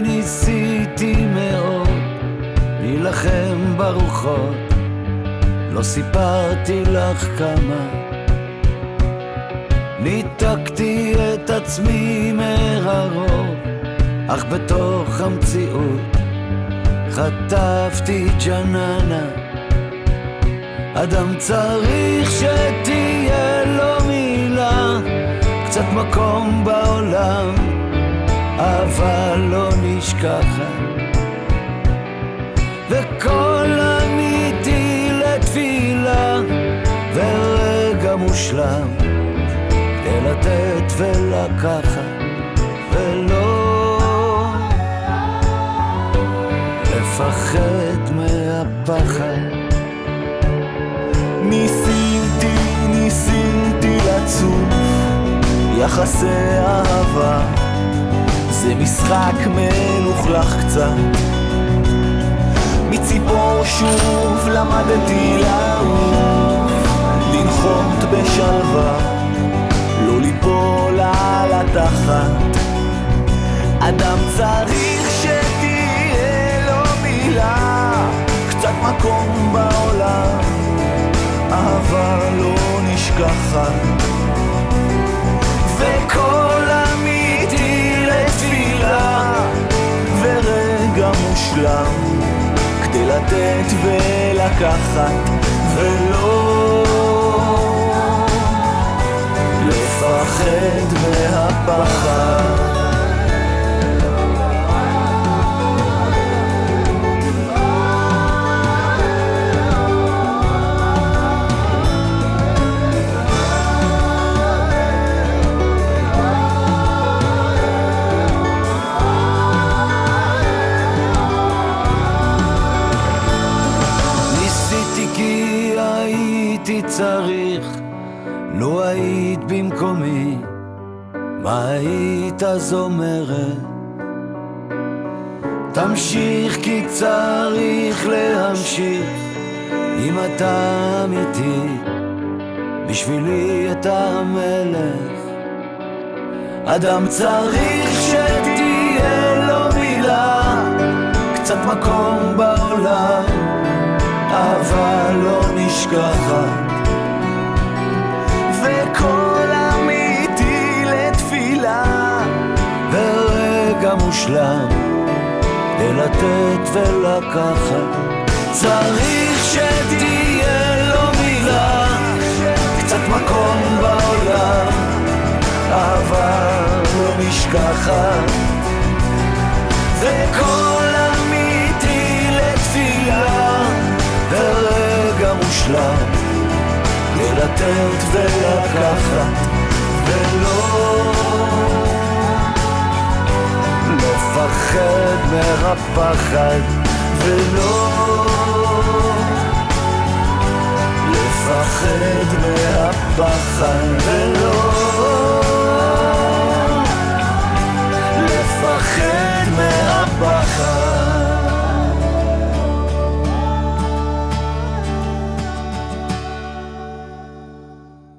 ניסיתי מאוד להילחם ברוחות, לא סיפרתי לך כמה ניתקתי את עצמי מהרוב, אך בתוך המציאות חטפתי ג'ננה. אדם צריך שתהיה לו מילה, קצת מקום בעולם, אבל לא נשכחת, וכל אמיתי לתפילה, ורגע מושלם לתת ולקחת, ולא לפחד מהפחד. ניסיתי לצוף יחסי אהבה, זה משחק מלוכלך קצת. מציפור שוב למדתי לעוף, לנחות בשלווה, לא ליפול על התחת. אדם צריך שתהיה לו מילה, קצת מקום בעולם, אהבה לא נשכחת, וכל אמיתי לתפילה, ורגע מושלם כדי לתת ולקחת, ולא לפחד מהפחד. צריך, לו היית במקומי, מה היית אז אומרת? תמשיך כי צריך להמשיך, אם אתה אמיתי, בשבילי אתה המלך. אדם צריך שתהיה לו מילה, קצת מקום בעולם, אהבה לא נשכחת, וכל אמיתי לתפילה, ורגע מושלם לתת ולקחת. צריך שתהיה לו מילה, קצת מקום בעולם, אהבה לא נשכחת, וכל אמיתי לתפילה, ורגע מושלם לתת ולקחת, ולא לפחד מהפחד, ולא לפחד מהפחד, ולא